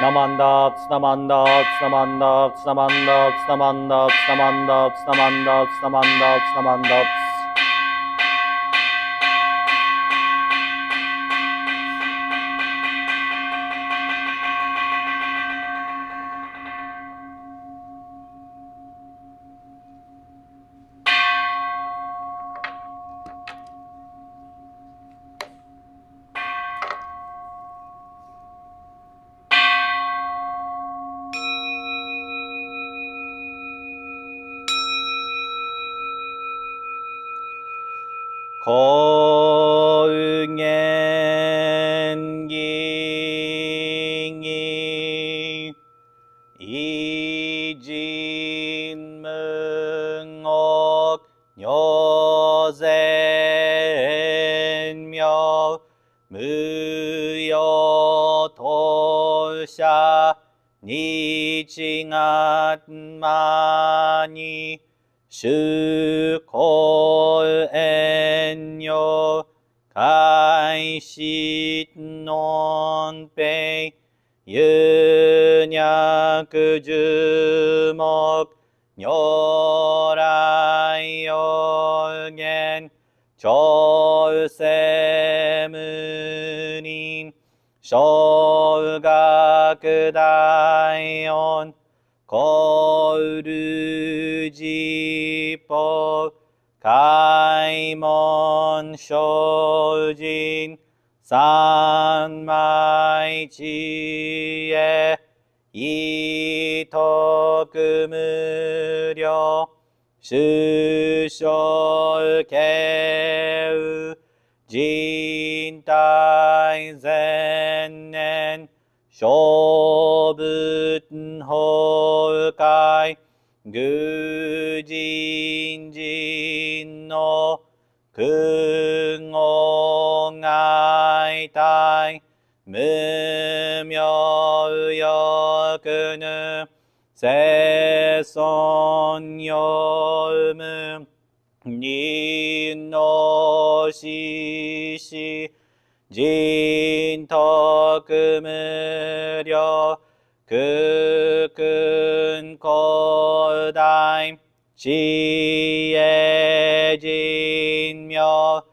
ナマンダツナマンダツナマンダツナマンダツナマンダツナマンダツナマンダツナマンダツナマンダツ高原義に偉人無我如善妙無用当社日月間に主公遠慮開始のんぺい有脈樹木如来予言調整無人小学大音コルジポ開門精進三昧知恵意徳無量主生慶人体前年小仏崩壊愚人人の空語外体無明欲ぬ世尊読む人の死死人徳無量空君広大知恵人妙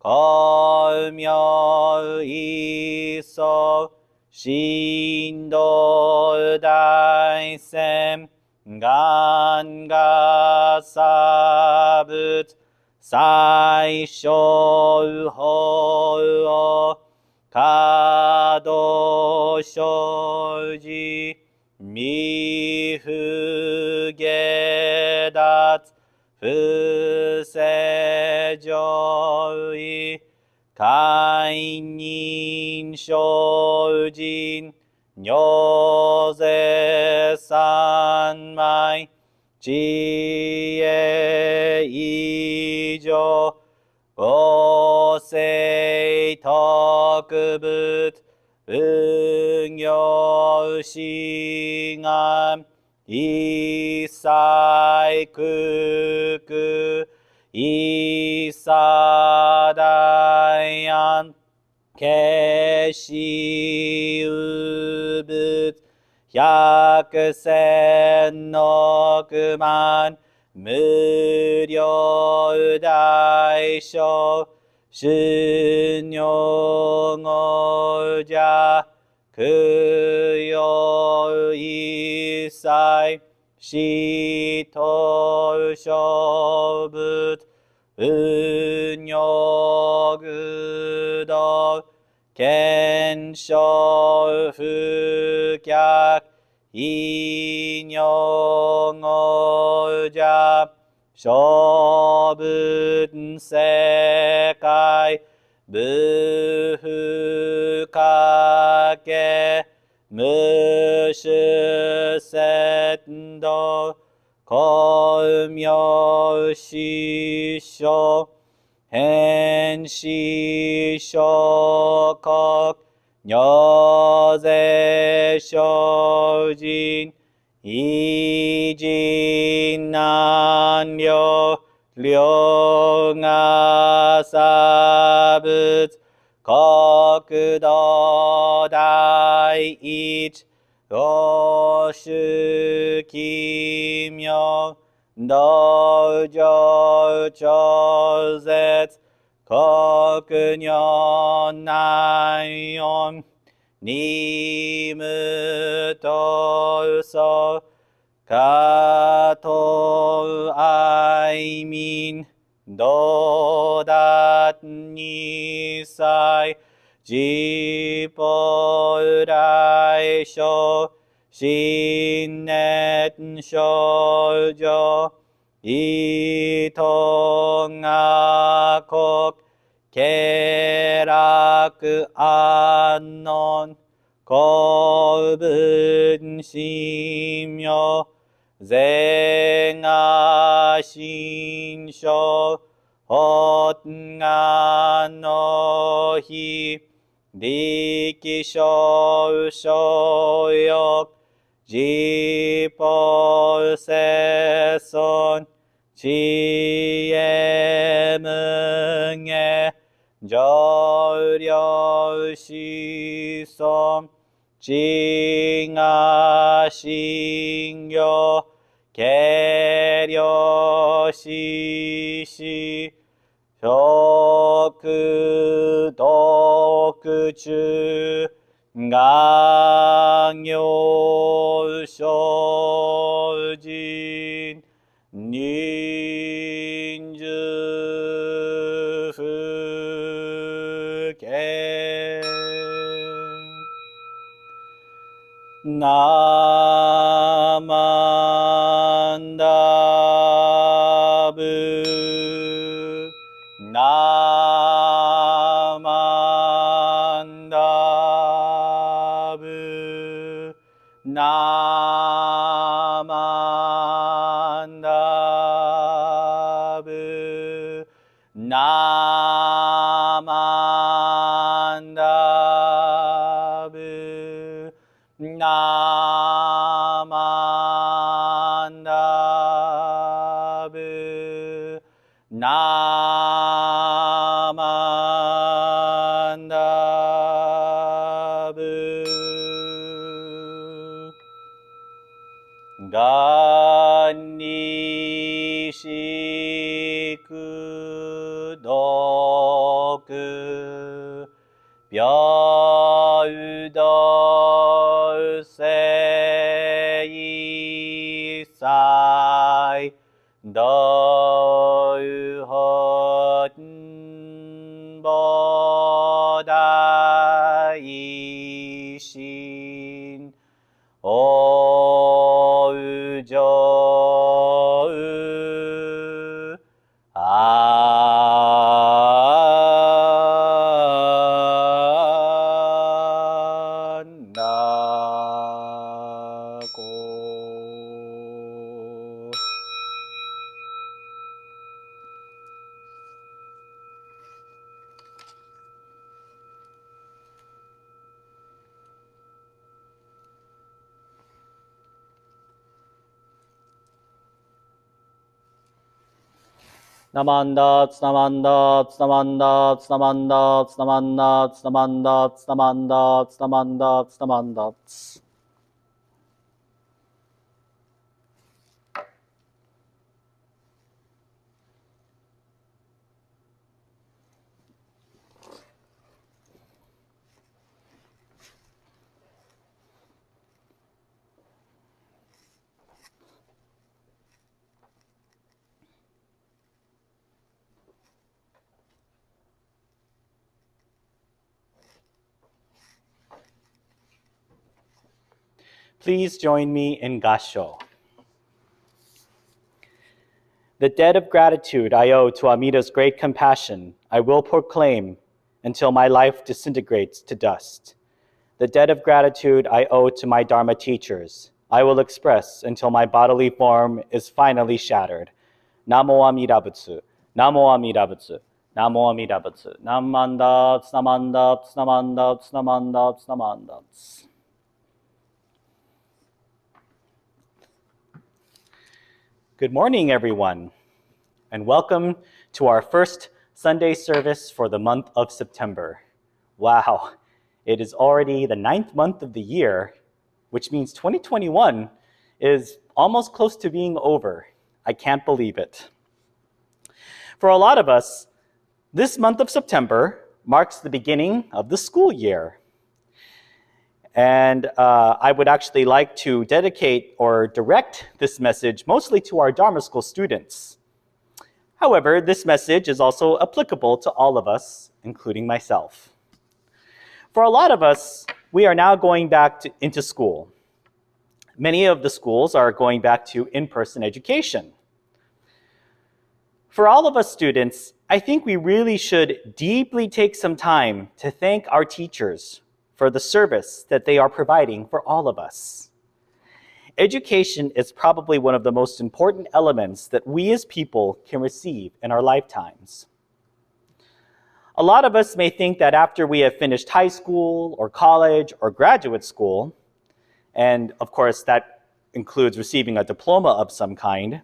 光明一層神道大仙願が差仏最小法を可動生じ未不下脱不正上位解任精進如是三昧知恵以上五世特仏運行志願一切空空一切大安決し有仏百千億万無量大小修行語者供養一切死等小仏運用具道見性不客異名語者小仏世界無不可け無種節道光明師匠変死小国如是精進偉人難量量が差仏国土第一老主奇妙道場超絶国女内音に無とそかと愛民道達に際自法来所新年少女伊藤が国慶楽安穏公文神妙税が新書発願の日力小所欲自法世尊知恵無下上領子孫知が信行軽量死死食毒中願行精進忍術不敬ナマンダブナマンダブナマンダブナマンダブナマンダブナマンダブがんにしくどく平等せいさいどうほんぼだいしんおうじょうあんなこナマンダツナマンダツナマンダツナマンダツナマンダツナマンダツナマンダツナマンダツナマンダツPlease join me in Gasho. The debt of gratitude I owe to Amida's great compassion, I will proclaim until my life disintegrates to dust. The debt of gratitude I owe to my Dharma teachers, I will express until my bodily form is finally shattered. Namo Amida Butsu, Namo Amida Butsu, Namo Amida Butsu, Namandats, Namandats, Namandats, Namandats, Namandats. Good morning, everyone, and welcome to our first Sunday service for the month of September. Wow, it is already the 9th month of the year, which means 2021 is almost close to being over. I can't believe it. For a lot of us, this month of September marks the beginning of the school year. And I would actually like to dedicate or direct this message mostly to our Dharma School students. However, this message is also applicable to all of us, including myself. For a lot of us, we are now going back into school. Many of the schools are going back to in-person education. For all of us students, I think we really should deeply take some time to thank our teachers for the service that they are providing for all of us. Education is probably one of the most important elements that we as people can receive in our lifetimes. A lot of us may think that after we have finished high school or college or graduate school, and of course that includes receiving a diploma of some kind,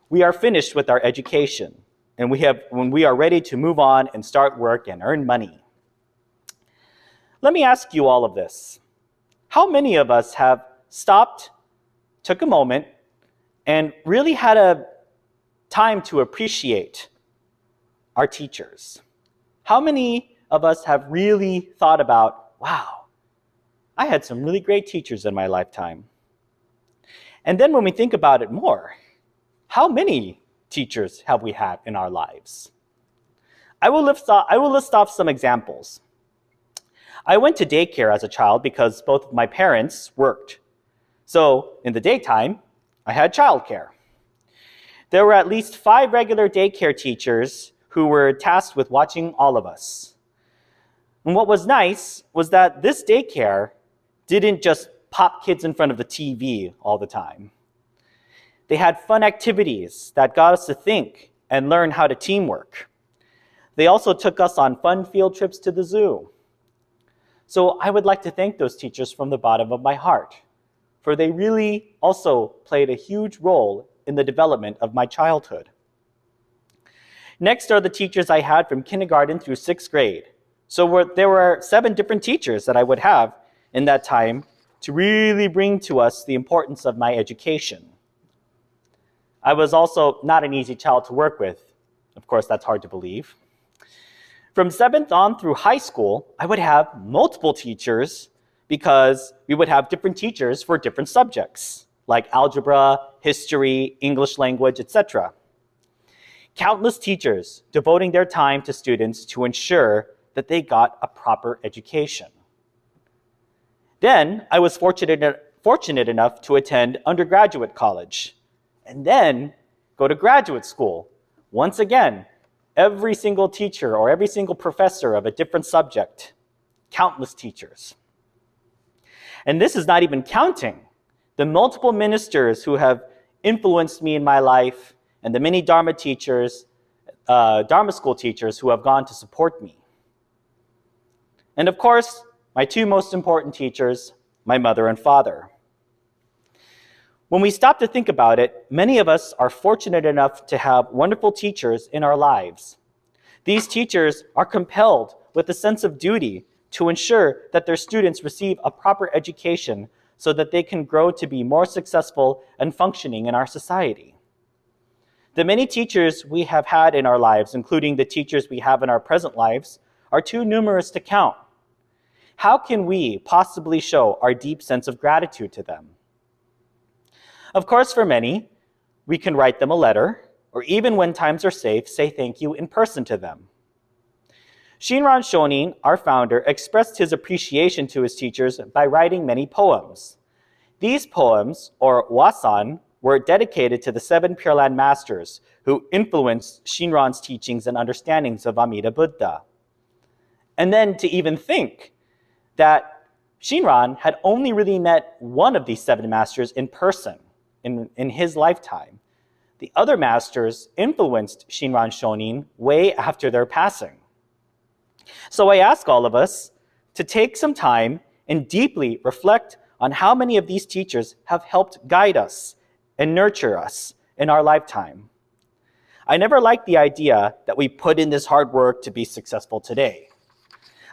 we are finished with our education and when we are ready to move on and start work and earn money. Let me ask you all of this. How many of us have stopped, took a moment, and really had a time to appreciate our teachers? How many of us have really thought about, wow, I had some really great teachers in my lifetime? And then when we think about it more, how many teachers have we had in our lives? I will list off some examples. I went to daycare as a child because both of my parents worked. So in the daytime, I had childcare. There were at least 5 regular daycare teachers who were tasked with watching all of us. And what was nice was that this daycare didn't just pop kids in front of the TV all the time. They had fun activities that got us to think and learn how to teamwork. They also took us on fun field trips to the zoo. So I would like to thank those teachers from the bottom of my heart, for they really also played a huge role in the development of my childhood. Next are the teachers I had from kindergarten through 6th grade. So there were 7 different teachers that I would have in that time to really bring to us the importance of my education. I was also not an easy child to work with. Of course, that's hard to believe. From 7th on through high school, I would have multiple teachers because we would have different teachers for different subjects, like algebra, history, English language, etc. Countless teachers devoting their time to students to ensure that they got a proper education. Then I was fortunate enough to attend undergraduate college, and then go to graduate school. Once again, every single teacher or every single professor of a different subject, countless teachers. And this is not even counting the multiple ministers who have influenced me in my life and the many Dharma teachers, Dharma school teachers who have gone to support me. And of course, my 2 most important teachers, my mother and father. When we stop to think about it, many of us are fortunate enough to have wonderful teachers in our lives. These teachers are compelled with a sense of duty to ensure that their students receive a proper education so that they can grow to be more successful and functioning in our society. The many teachers we have had in our lives, including the teachers we have in our present lives, are too numerous to count. How can we possibly show our deep sense of gratitude to them? Of course, for many, we can write them a letter, or even when times are safe, say thank you in person to them. Shinran Shonin, our founder, expressed his appreciation to his teachers by writing many poems. These poems, or wasan, were dedicated to the 7 Pure Land masters who influenced Shinran's teachings and understandings of Amida Buddha. And then to even think that Shinran had only really met one of these 7 masters in person in his lifetime. The other masters influenced Shinran Shonin way after their passing. So I ask all of us to take some time and deeply reflect on how many of these teachers have helped guide us and nurture us in our lifetime. I never liked the idea that we put in this hard work to be successful today.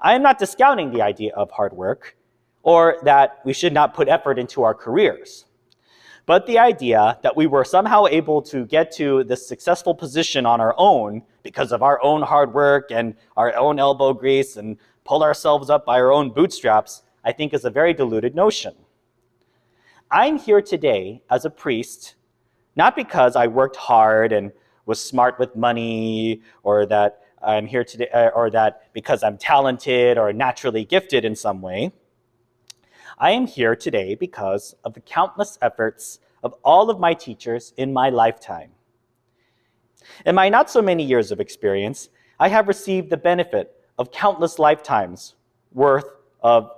I am not discounting the idea of hard work or that we should not put effort into our careers, but the idea that we were somehow able to get to this successful position on our own because of our own hard work and our own elbow grease and pull ourselves up by our own bootstraps, I think is a very deluded notion. I'm here today as a priest, not because I worked hard and was smart with money, or that I'm here today, or that because I'm talented or naturally gifted in some way. I am here today because of the countless efforts of all of my teachers in my lifetime. In my not so many years of experience, I have received the benefit of countless lifetimes worth of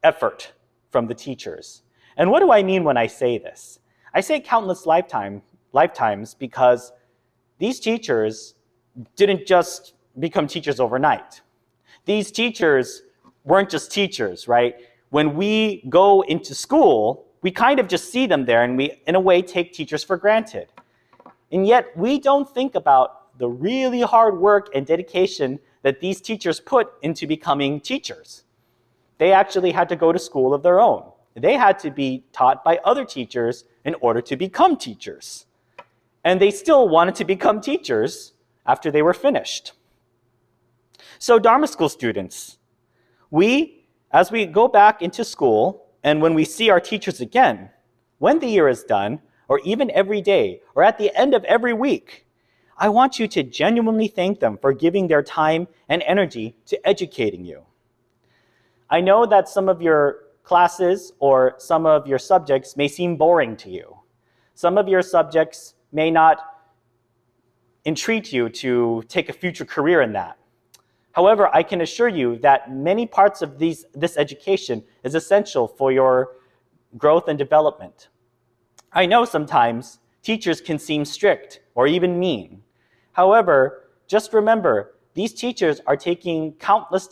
effort from the teachers. And what do I mean when I say this? I say countless lifetimes because these teachers didn't just become teachers overnight. These teachers weren't just teachers, right? When we go into school, we kind of just see them there and we, in a way, take teachers for granted. And yet we don't think about the really hard work and dedication that these teachers put into becoming teachers. They actually had to go to school of their own. They had to be taught by other teachers in order to become teachers. And they still wanted to become teachers after they were finished. So Dharma school students, as we go back into school and when we see our teachers again, when the year is done, or even every day, or at the end of every week, I want you to genuinely thank them for giving their time and energy to educating you. I know that some of your classes or some of your subjects may seem boring to you. Some of your subjects may not entreat you to take a future career in that. However, I can assure you that many parts of this education is essential for your growth and development. I know sometimes teachers can seem strict or even mean. However, just remember, these teachers are taking countless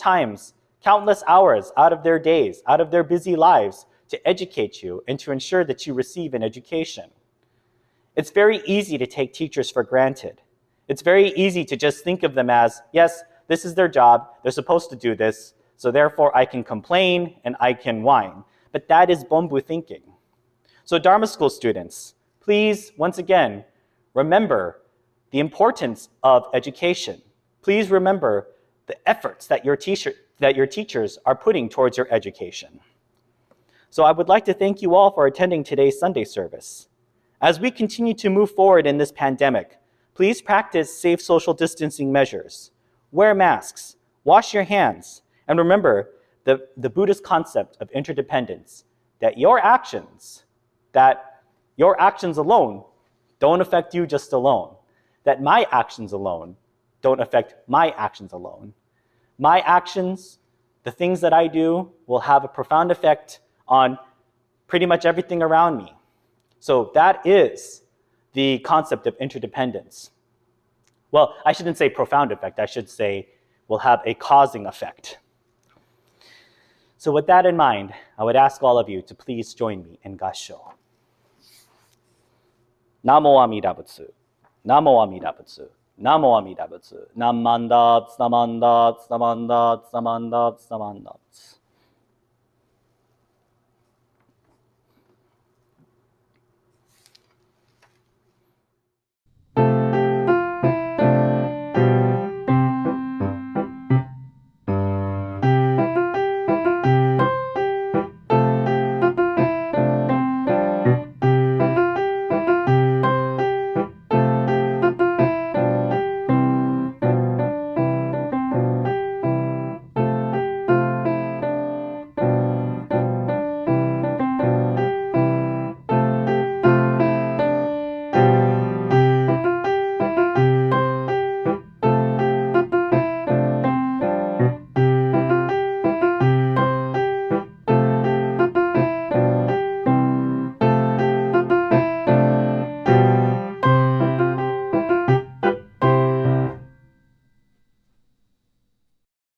hours out of their days, out of their busy lives to educate you and to ensure that you receive an education. It's very easy to take teachers for granted. It's very easy to just think of them as, yes, this is their job, they're supposed to do this, so therefore I can complain and I can whine. But that is Bonbu thinking. So Dharma school students, please, once again, remember the importance of education. Please remember the efforts that your teachers are putting towards your education. So I would like to thank you all for attending today's Sunday service. As we continue to move forward in this pandemic, please practice safe social distancing measures. Wear masks, wash your hands, and remember the Buddhist concept of interdependence, that your actions alone don't affect you just alone, that my actions alone don't affect my actions alone. My actions, the things that I do, will have a profound effect on pretty much everything around me. So that is the concept of interdependence. Well, I shouldn't say profound effect, I should say will have a causing effect. So with that in mind, I would ask all of you to please join me in Gassho. Namo Amida Butsu, Namo Amida Butsu, Namo Amida Butsu, Namandats, Namandats, Namandats, Namandats, Namandats.